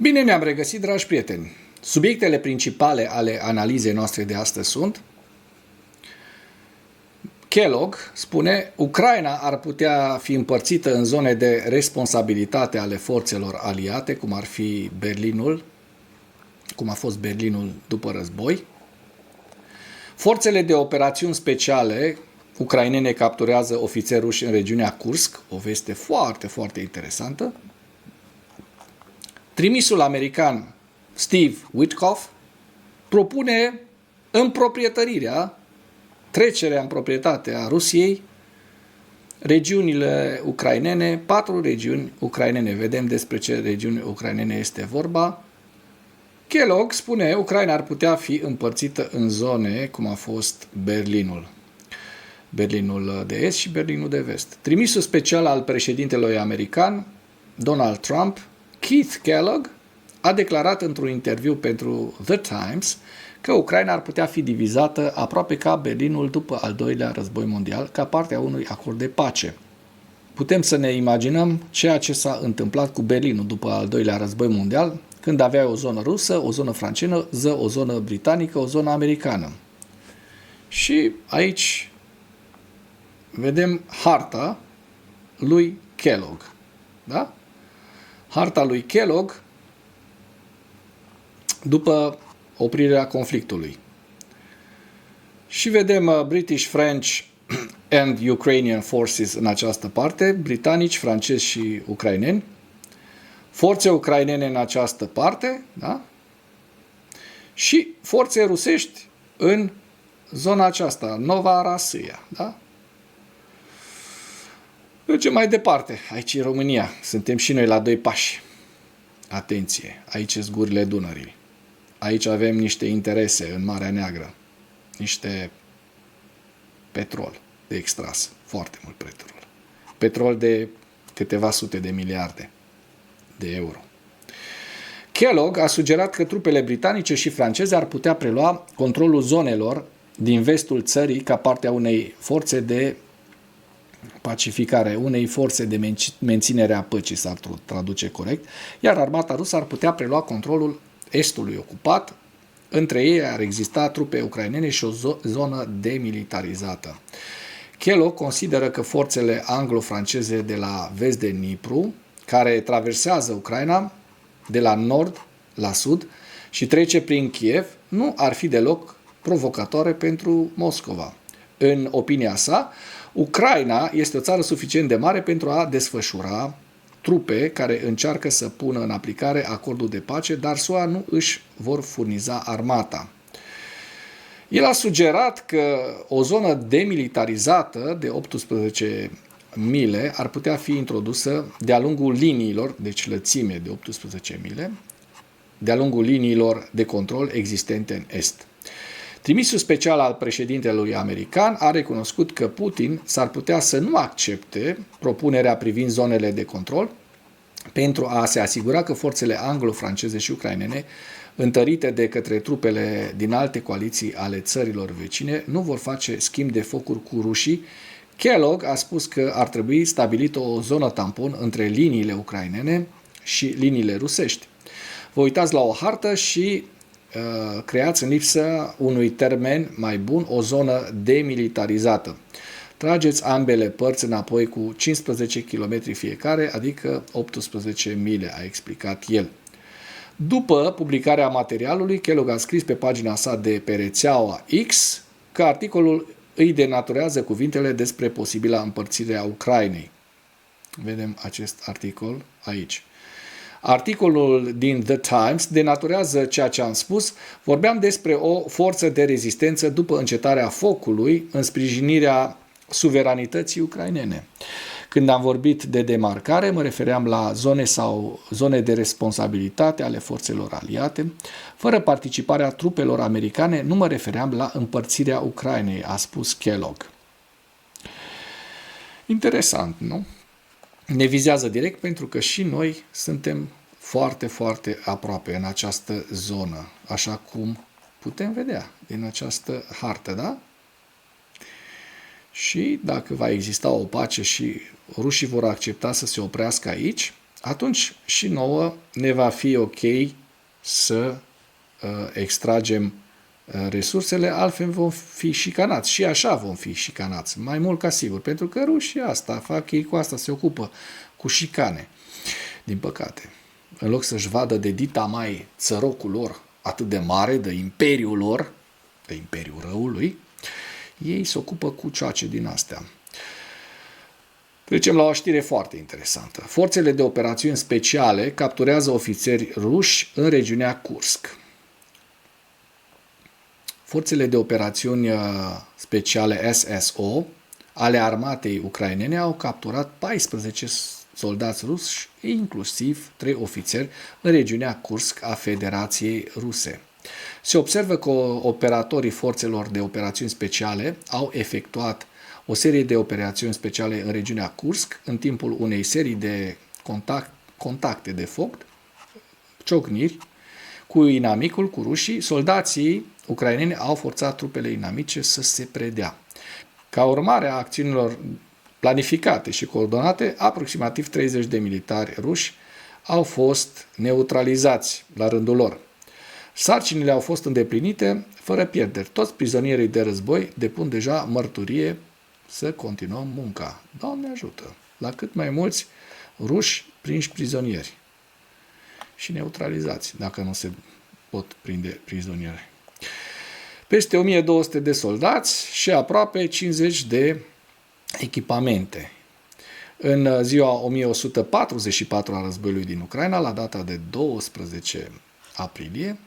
Bine ne-am regăsit, dragi prieteni! Subiectele principale ale analizei noastre de astăzi sunt: Kellogg spune, Ucraina ar putea fi împărțită în zone de responsabilitate ale forțelor aliate, cum ar fi Berlinul, cum a fost Berlinul după război. Forțele de operațiuni speciale ucrainene capturează ofițeri ruși în regiunea Kursk, o veste foarte, foarte interesantă. Trimisul american Steve Witkoff propune împroprietărirea, trecerea în proprietate a Rusiei, regiunile ucrainene, 4 regiuni ucrainene. Vedem despre ce regiuni ucrainene este vorba. Kellogg spune, Ucraina ar putea fi împărțită în zone, cum a fost Berlinul. Berlinul de Est și Berlinul de Vest. Trimisul special al președintelui american, Donald Trump, Keith Kellogg, a declarat într-un interviu pentru The Times că Ucraina ar putea fi divizată aproape ca Berlinul după al doilea război mondial, ca parte a unui acord de pace. Putem să ne imaginăm ceea ce s-a întâmplat cu Berlinul după al doilea război mondial, când avea o zonă rusă, o zonă franceză, o zonă britanică, o zonă americană. Și aici vedem harta lui Kellogg. Da? Harta lui Kellogg după oprirea conflictului. Și vedem British, French and Ukrainian forces în această parte, britanici, francezi și ucraineni, forțe ucrainene în această parte, da? Și forțe rusești în zona aceasta, Nova Rasâia. Da? Mergem mai departe. Aici e România. Suntem și noi la 2 pași. Atenție, aici sunt gurile Dunării. Aici avem niște interese în Marea Neagră. Niște petrol de extras. Foarte mult petrol. Petrol de câteva sute de miliarde de euro. Kellogg a sugerat că trupele britanice și franceze ar putea prelua controlul zonelor din vestul țării ca parte a unei forțe de pacificare, unei forțe de menținere a păcii, s-ar traduce corect, iar armata rusă ar putea prelua controlul estului ocupat. Între ei ar exista trupe ucrainene și o zonă demilitarizată. Kellogg consideră că forțele anglo-franceze de la vest de Dnipru, care traversează Ucraina de la nord la sud și trece prin Kiev, nu ar fi deloc provocatoare pentru Moscova. În opinia sa, Ucraina este o țară suficient de mare pentru a desfășura trupe care încearcă să pună în aplicare acordul de pace, dar SUA nu își vor furniza armata. El a sugerat că o zonă demilitarizată de 18 mile ar putea fi introdusă de-a lungul liniilor, deci lățime de 18 mile, de-a lungul liniilor de control existente în est. Trimisul special al președintelui american a recunoscut că Putin s-ar putea să nu accepte propunerea privind zonele de control pentru a se asigura că forțele anglo-franceze și ucrainene, întărite de către trupele din alte coaliții ale țărilor vecine, nu vor face schimb de focuri cu rușii. Kellogg a spus că ar trebui stabilită o zonă tampon între liniile ucrainene și liniile rusești. Vă uitați la o hartă și creați în lipsa unui termen mai bun o zonă demilitarizată. Trageți ambele părți înapoi cu 15 km fiecare, adică 18 mile, a explicat el. După publicarea materialului, Kellogg a scris pe pagina sa de pe rețeaua X că articolul îi denaturează cuvintele despre posibila împărțire a Ucrainei. Vedem acest articol aici. Articolul din The Times denaturează ceea ce am spus. Vorbeam despre o forță de rezistență după încetarea focului în sprijinirea suveranității ucrainene. Când am vorbit de demarcare, mă refeream la zone sau zone de responsabilitate ale forțelor aliate. Fără participarea trupelor americane, nu mă refeream la împărțirea Ucrainei, a spus Kellogg. Interesant, nu? Ne vizează direct pentru că și noi suntem foarte, foarte aproape în această zonă, așa cum putem vedea din această hartă, da? Și dacă va exista o pace și rușii vor accepta să se oprească aici, atunci și nouă ne va fi ok să extragem resursele, altfel vom fi șicanați. Și așa vom fi șicanați, mai mult ca sigur, pentru că rușii asta fac, ei cu asta se ocupă, cu șicane, din păcate. În loc să-și vadă de dita mai țărocul lor atât de mare, de imperiul lor, de imperiul răului, ei se ocupă cu cioace din astea. Trecem la o știre foarte interesantă. Forțele de operațiuni speciale capturează ofițeri ruși în regiunea Kursk. Forțele de operațiuni speciale SSO ale armatei ucrainene au capturat 14 soldați ruși, inclusiv 3 ofițeri, în regiunea Kursk a Federației Ruse. Se observă că operatorii forțelor de operațiuni speciale au efectuat o serie de operațiuni speciale în regiunea Kursk în timpul unei serii de contacte de foc, ciocniri cu inamicul, cu rușii. Soldații ucraineni au forțat trupele inamice să se predea. Ca urmare a acțiunilor planificate și coordonate, aproximativ 30 de militari ruși au fost neutralizați la rândul lor. Sarcinile au fost îndeplinite fără pierderi. Toți prizonierii de război depun deja mărturie să continuăm munca. Doamne ajută! La cât mai mulți ruși prinși prizonieri și neutralizați, dacă nu se pot prinde prizonieri. Peste 1200 de soldați și aproape 50 de echipamente. În ziua 1144 a războiului din Ucraina, la data de 12 aprilie,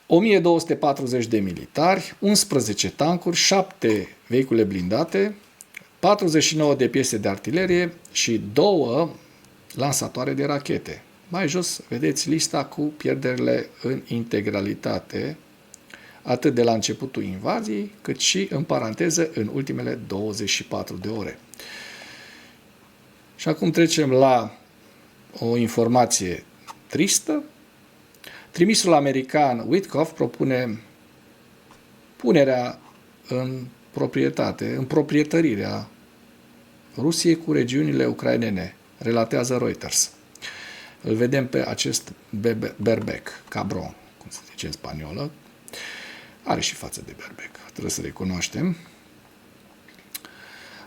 1240 de militari, 11 tancuri, 7 vehicule blindate, 49 de piese de artilerie și 2 lansatoare de rachete. Mai jos vedeți lista cu pierderile în integralitate, atât de la începutul invaziei, cât și, în paranteză, în ultimele 24 de ore. Și acum trecem la o informație tristă. Trimisul american Witkoff propune punerea în proprietate, în proprietărirea Rusiei cu regiunile ucrainene, relatează Reuters. Îl vedem pe acest berbec, cabron, cum se zice în spaniolă. Are și față de berbec, trebuie să recunoaștem.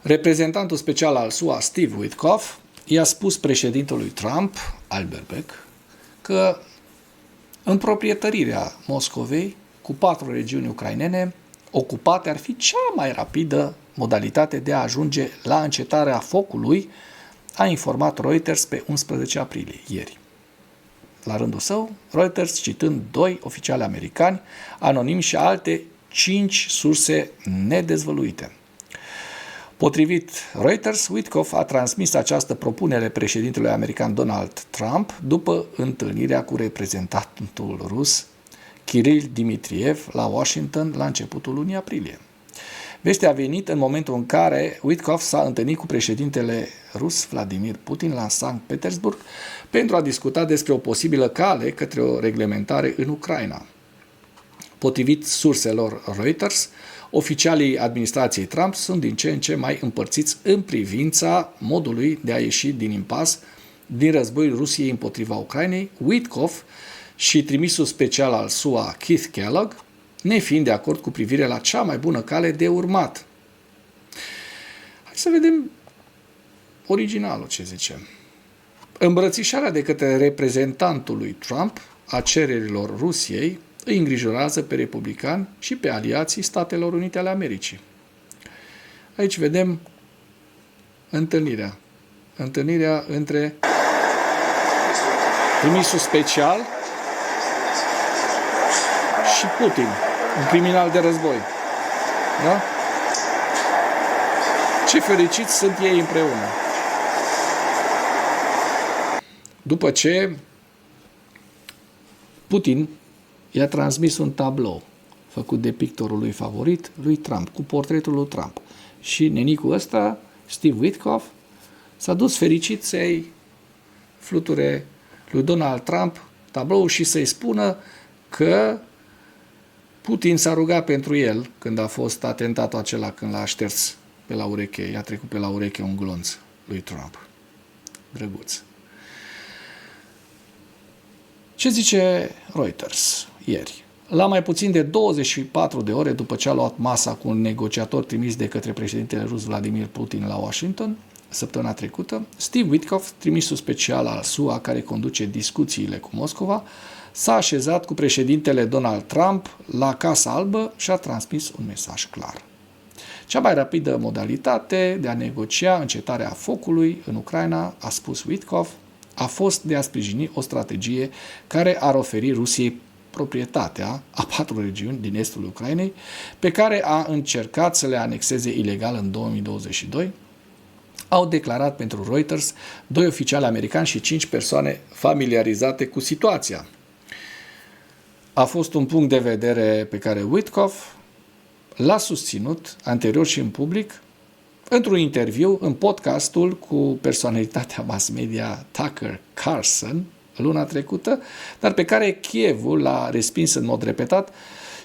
Reprezentantul special al SUA, Steve Witkoff, i-a spus președintelui Trump, al berbec, că împroprietărirea Moscovei cu 4 regiuni ucrainene ocupate ar fi cea mai rapidă modalitate de a ajunge la încetarea focului, a informat Reuters pe 11 aprilie, ieri. La rândul său, Reuters, citând 2 oficiali americani, anonimi și alte 5 surse nedezvăluite. Potrivit Reuters, Witkoff a transmis această propunere președintelui american Donald Trump după întâlnirea cu reprezentantul rus Kirill Dmitriev la Washington la începutul lunii aprilie. Vestea a venit în momentul în care Witkoff s-a întâlnit cu președintele rus Vladimir Putin la Sankt Petersburg pentru a discuta despre o posibilă cale către o reglementare în Ucraina. Potrivit surselor Reuters, oficialii administrației Trump sunt din ce în ce mai împărțiți în privința modului de a ieși din impas din războiul Rusiei împotriva Ucrainei, Witkoff și trimisul special al SUA Keith Kellogg, nefiind de acord cu privire la cea mai bună cale de urmat. Hai să vedem originalul, ce zice. Îmbrățișarea de către reprezentantul lui Trump a cererilor Rusiei îi îngrijorează pe republicani și pe aliații Statelor Unite ale Americii. Aici vedem întâlnirea. Întâlnirea între trimisul special și Putin, un criminal de război. Da? Ce fericiți sunt ei împreună. După ce Putin i-a transmis un tablou făcut de pictorul lui favorit, lui Trump, cu portretul lui Trump. Și nenicul ăsta, Steve Witkoff, s-a dus fericit să-i fluture lui Donald Trump tabloul și să-i spună că Putin s-a rugat pentru el când a fost atentatul acela, când l-a șters pe la ureche, i-a trecut pe la ureche un glonț lui Trump. drăguț. Ce zice Reuters ieri? La mai puțin de 24 de ore după ce a luat masa cu un negociator trimis de către președintele rus Vladimir Putin la Washington, săptămâna trecută, Steve Witkoff, trimisul special al SUA care conduce discuțiile cu Moscova, s-a așezat cu președintele Donald Trump la Casa Albă și a transmis un mesaj clar. Cea mai rapidă modalitate de a negocia încetarea focului în Ucraina, a spus Witkoff, a fost de a sprijini o strategie care ar oferi Rusiei proprietatea a 4 regiuni din estul Ucrainei, pe care a încercat să le anexeze ilegal în 2022, au declarat pentru Reuters 2 oficiali americani și 5 persoane familiarizate cu situația. A fost un punct de vedere pe care Witkoff l-a susținut anterior și în public într-un interviu în podcastul cu personalitatea mass media Tucker Carlson luna trecută, dar pe care Kievul l-a respins în mod repetat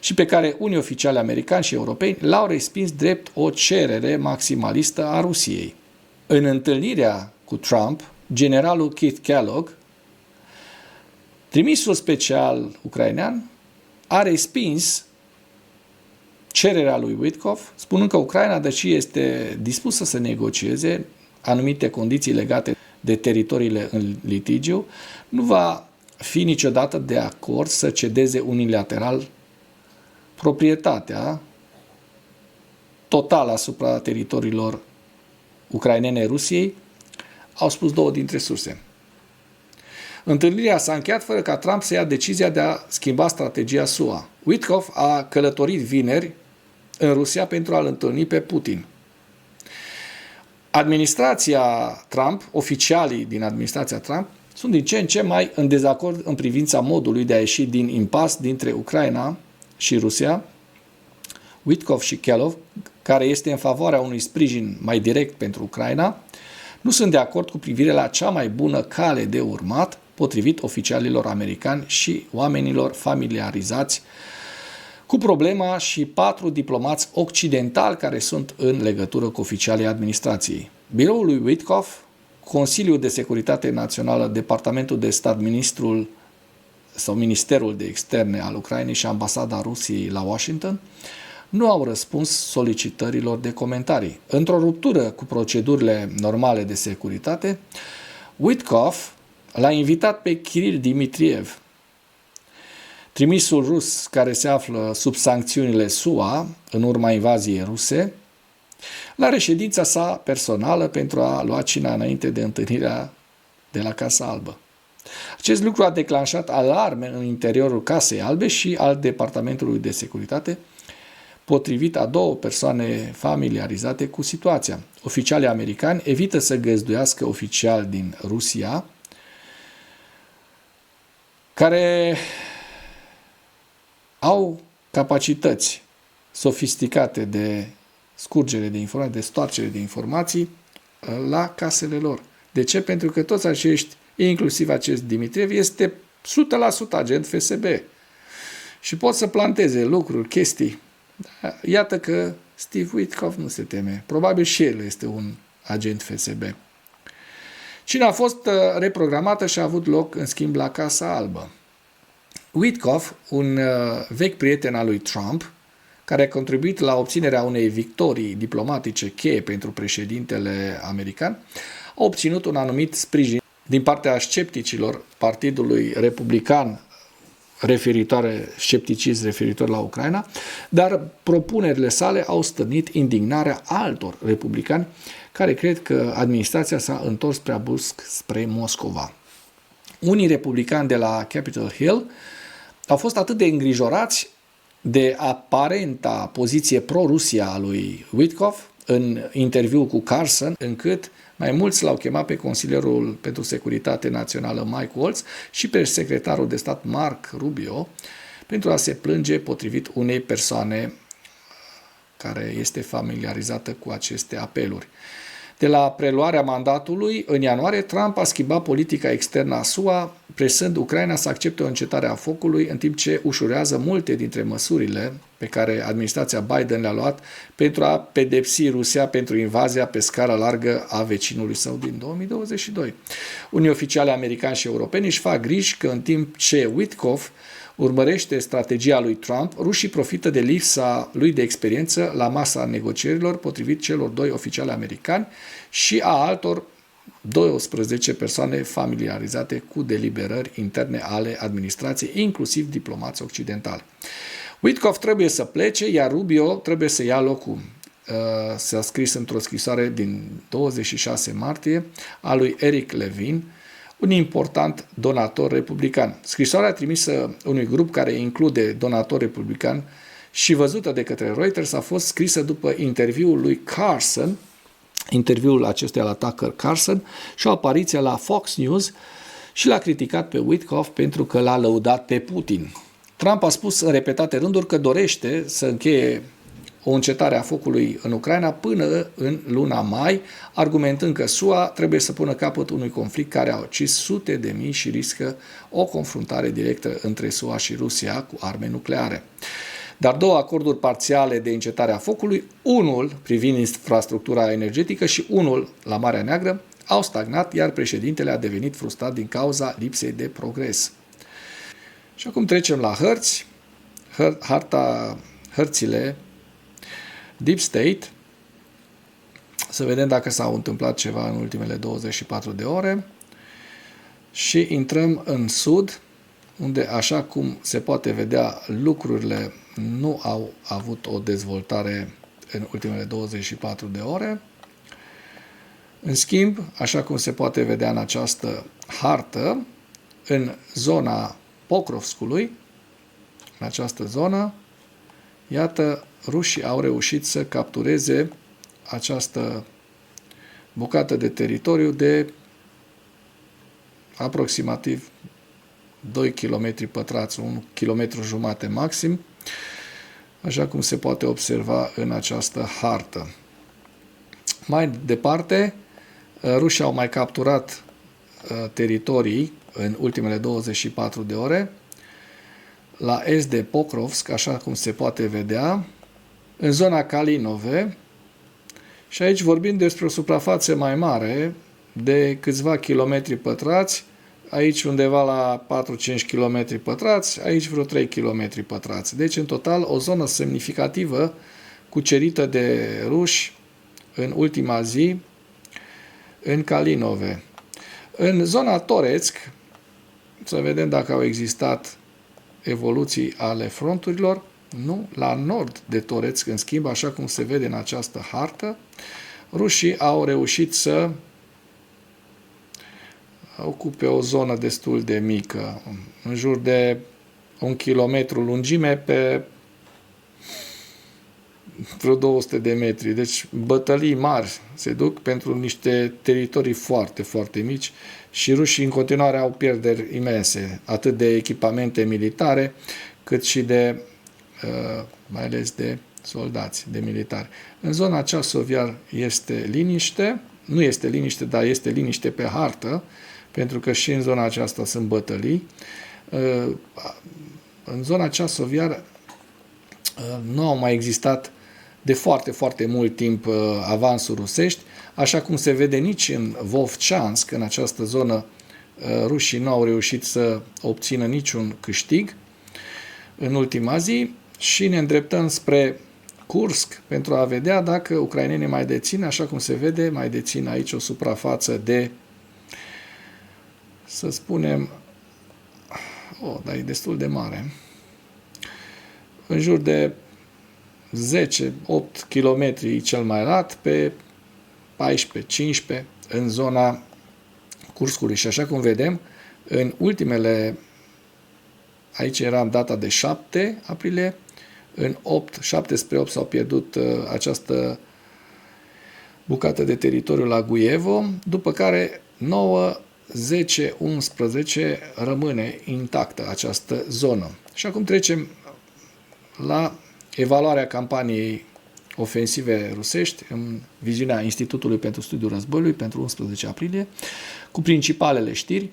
și pe care unii oficiali americani și europeni l-au respins drept o cerere maximalistă a Rusiei. În întâlnirea cu Trump, generalul Keith Kellogg, trimisul special ucrainean, a respins cererea lui Witkoff, spunând că Ucraina, deși este dispusă să negocieze anumite condiții legate de teritoriile în litigiu, nu va fi niciodată de acord să cedeze unilateral proprietatea totală asupra teritoriilor ucrainene Rusiei, au spus 2 dintre surse. Întâlnirea s-a încheiat fără ca Trump să ia decizia de a schimba strategia SUA. Witkoff a călătorit vineri în Rusia pentru a-l întâlni pe Putin. Administrația Trump, oficialii din administrația Trump, sunt din ce în ce mai în dezacord în privința modului de a ieși din impas dintre Ucraina și Rusia. Witkoff și Kellogg, care este în favoarea unui sprijin mai direct pentru Ucraina, nu sunt de acord cu privire la cea mai bună cale de urmat, potrivit oficialilor americani și oamenilor familiarizați cu problema și 4 diplomați occidentali care sunt în legătură cu oficialii administrației. Biroul lui Witkoff, Consiliul de Securitate Națională, Departamentul de Stat, Ministerul de Externe al Ucrainei și Ambasada Rusiei la Washington nu au răspuns solicitărilor de comentarii. Într-o ruptură cu procedurile normale de securitate, Witkoff l-a invitat pe Kirill Dmitriev, trimisul rus care se află sub sancțiunile SUA în urma invaziei ruse, la reședința sa personală pentru a lua cina înainte de întâlnirea de la Casa Albă. Acest lucru a declanșat alarme în interiorul Casei Albe și al Departamentului de Securitate, potrivit a 2 persoane familiarizate cu situația. Oficialii americani evită să găzduiască oficiali din Rusia care au capacități sofisticate de scurgere de informații, de stoarcere de informații la casele lor. De ce? Pentru că toți acești, inclusiv acest Dmitriev, este 100% agent FSB și pot să planteze lucruri, chestii. Iată că Steve Witkoff nu se teme. Probabil și el este un agent FSB. Cina a fost reprogramată și a avut loc, în schimb, la Casa Albă. Witkoff, un vechi prieten al lui Trump, care a contribuit la obținerea unei victorii diplomatice cheie pentru președintele american, a obținut un anumit sprijin din partea scepticilor Partidului Republican scepticism referitor la Ucraina, dar propunerile sale au stârnit indignarea altor republicani care cred că administrația s-a întors prea brusc spre Moscova. Unii republicani de la Capitol Hill au fost atât de îngrijorați de aparenta poziție pro-Rusia a lui Witkoff în interviu cu Carlson, încât mai mulți l-au chemat pe consilierul pentru securitate națională Mike Waltz și pe secretarul de stat Mark Rubio pentru a se plânge potrivit unei persoane care este familiarizată cu aceste apeluri. De la preluarea mandatului, în ianuarie, Trump a schimbat politica externă a SUA, presând Ucraina să accepte o încetare a focului, în timp ce ușurează multe dintre măsurile pe care administrația Biden le-a luat pentru a pedepsi Rusia pentru invazia pe scară largă a vecinului său din 2022. Unii oficiali americani și europeni își fac griji că în timp ce Witkoff urmărește strategia lui Trump, rușii profită de lipsa lui de experiență la masa negocierilor, potrivit celor doi oficiali americani și a altor 12 persoane familiarizate cu deliberări interne ale administrației, inclusiv diplomați occidentali. Witkoff trebuie să plece, iar Rubio trebuie să ia locul. S-a scris într-o scrisoare din 26 martie a lui Eric Levin, un important donator republican. Scrisoarea trimisă unui grup care include donatori republicani și văzută de către Reuters a fost scrisă după interviul lui Carson, interviul acestuia la Tucker Carlson și o apariție la Fox News și l-a criticat pe Witkoff pentru că l-a lăudat pe Putin. Trump a spus în repetate rânduri că dorește să încheie o încetare a focului în Ucraina până în luna mai, argumentând că SUA trebuie să pună capăt unui conflict care a ucis sute de mii și riscă o confruntare directă între SUA și Rusia cu arme nucleare. Dar două acorduri parțiale de încetare a focului, unul privind infrastructura energetică și unul la Marea Neagră, au stagnat, iar președintele a devenit frustrat din cauza lipsei de progres. Și acum trecem la hărți, hărțile Deep State, să vedem dacă s-au întâmplat ceva în ultimele 24 de ore și intrăm în sud, unde, așa cum se poate vedea, lucrurile nu au avut o dezvoltare în ultimele 24 de ore. În schimb, așa cum se poate vedea în această hartă, în zona Pokrovskului, în această zonă, iată, rușii au reușit să captureze această bucată de teritoriu de aproximativ 2 km pătrați, 1 km jumate maxim, așa cum se poate observa în această hartă. Mai departe, rușii au mai capturat teritorii în ultimele 24 de ore, la est de Pokrovsk, așa cum se poate vedea, în zona Kalinove, și aici vorbim despre o suprafață mai mare de câțiva kilometri pătrați, aici undeva la 4-5 km pătrați, aici vreo 3 km pătrați. Deci, în total, o zonă semnificativă cucerită de ruși în ultima zi în Kalinove. În zona Toretsk, să vedem dacă au existat evoluții ale fronturilor, nu, la nord de Toretsk, în schimb, așa cum se vede în această hartă, rușii au reușit să ocupe o zonă destul de mică, în jur de 1 kilometru lungime pe vreo 200 de metri. Deci bătălii mari se duc pentru niște teritorii foarte, foarte mici și rușii în continuare au pierderi imense, atât de echipamente militare, cât și de, mai ales de soldați, de militari. În zona aceea Soviar este liniște, nu este liniște, dar este liniște pe hartă, pentru că și în zona aceasta sunt bătălii. În zona aceea Soviar nu au mai existat de foarte, foarte mult timp avansuri rusești, așa cum se vede nici în Vovchansk, în această zonă, rușii nu au reușit să obțină niciun câștig în ultima zi și ne îndreptăm spre Kursk pentru a vedea dacă ucrainenii mai dețin, așa cum se vede, mai dețin aici o suprafață de, să spunem, dar e destul de mare, în jur de 10-8 km cel mai lat, pe 14-15 în zona Kurskului. Și așa cum vedem, în ultimele, aici era în data de 7 aprilie, în 7 spre 8 s-au pierdut această bucată de teritoriu la Guievo, după care 9, 10, 11 rămâne intactă această zonă. Și acum trecem la evaluarea campaniei ofensive rusești în viziunea Institutului pentru Studiul Războiului pentru 11 aprilie, cu principalele știri.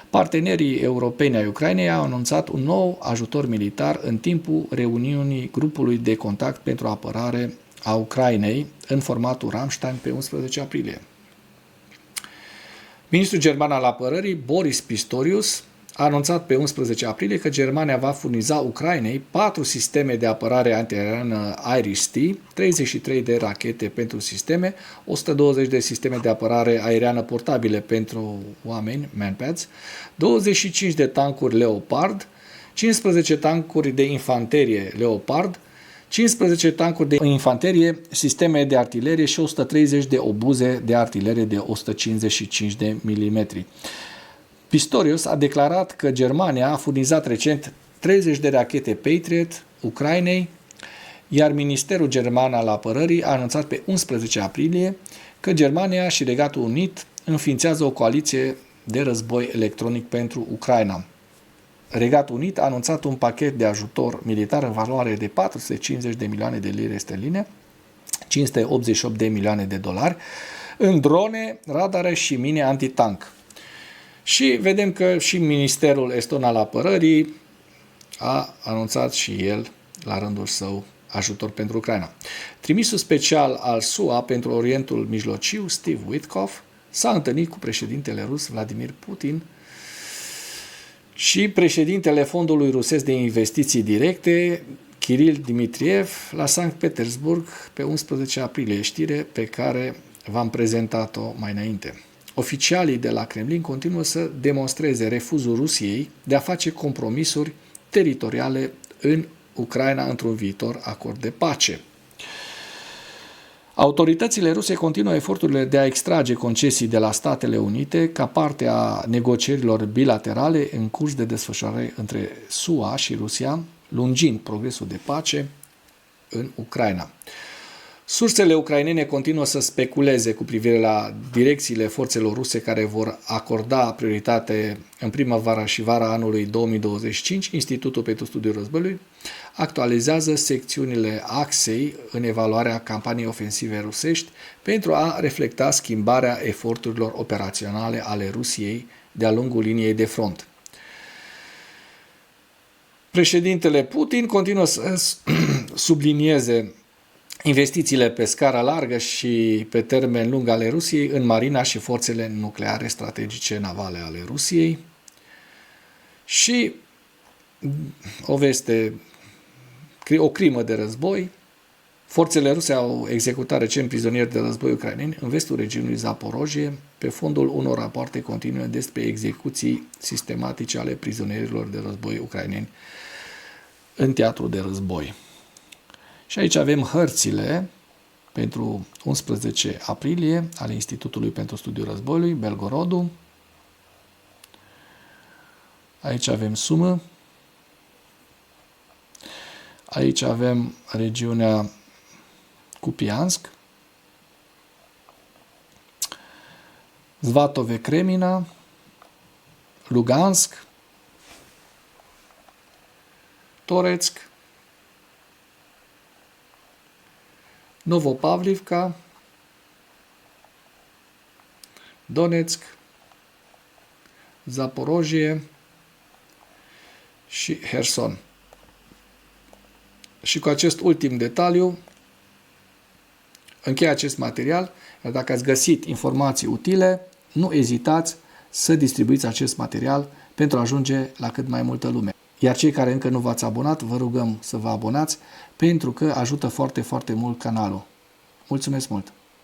Partenerii europeni ai Ucrainei au anunțat un nou ajutor militar în timpul reuniunii grupului de contact pentru apărare a Ucrainei în formatul Ramstein pe 11 aprilie. Ministrul german al apărării, Boris Pistorius, a anunțat pe 11 aprilie că Germania va furniza Ucrainei 4 sisteme de apărare antiaeriană Iris-T, 33 de rachete pentru sisteme, 120 de sisteme de apărare aeriană portabile pentru oameni, manpads, 25 de tancuri Leopard, 15 tancuri de infanterie Leopard, 15 tancuri de infanterie, sisteme de artilerie și 130 de obuze de artilerie de 155 de mm. Pistorius a declarat că Germania a furnizat recent 30 de rachete Patriot Ucrainei, iar Ministerul German al Apărării a anunțat pe 11 aprilie că Germania și Regatul Unit înființează o coaliție de război electronic pentru Ucraina. Regatul Unit a anunțat un pachet de ajutor militar în valoare de 450 de milioane de lire sterline, 588 de milioane de dolari, în drone, radare și mine antitank. Și vedem că și Ministerul Eston al Apărării a anunțat și el, la rândul său, ajutor pentru Ucraina. Trimisul special al SUA pentru Orientul Mijlociu, Steve Witkoff, s-a întâlnit cu președintele rus Vladimir Putin și președintele Fondului Rusesc de Investiții Directe, Kiril Dmitriev, la Sankt Petersburg pe 11 aprilie, știre pe care v-am prezentat-o mai înainte. Oficialii de la Kremlin continuă să demonstreze refuzul Rusiei de a face compromisuri teritoriale în Ucraina într-un viitor acord de pace. Autoritățile ruse continuă eforturile de a extrage concesii de la Statele Unite ca parte a negocierilor bilaterale în curs de desfășurare între SUA și Rusia, lungind progresul de pace în Ucraina. Sursele ucrainene continuă să speculeze cu privire la direcțiile forțelor ruse care vor acorda prioritate în primăvara și vara anului 2025. Institutul pentru Studiul Războiului actualizează secțiunile axei în evaluarea campaniei ofensive rusești pentru a reflecta schimbarea eforturilor operaționale ale Rusiei de-a lungul liniei de front. Președintele Putin continuă să sublinieze investițiile pe scară largă și pe termen lung ale Rusiei în marina și forțele nucleare strategice navale ale Rusiei. Și o crimă de război. Forțele ruse au executat recent prizonieri de război ucraineni în vestul regiunii Zaporojie, pe fondul unor rapoarte continue despre execuții sistematice ale prizonierilor de război ucraineni în teatru de război. Și aici avem hărțile pentru 11 aprilie ale Institutului pentru Studiul Războiului, Belgorodul. Aici avem Sumă. Aici avem regiunea Kupiansk, Svatove Kremina, Lugansk, Toretsk, Novopavlivka, Donetsk, Zaporojie și Herson. Și cu acest ultim detaliu închei acest material, iar dacă ați găsit informații utile, nu ezitați să distribuiți acest material pentru a ajunge la cât mai multă lume. Iar cei care încă nu v-ați abonat, vă rugăm să vă abonați pentru că ajută foarte, foarte mult canalul. Mulțumesc mult!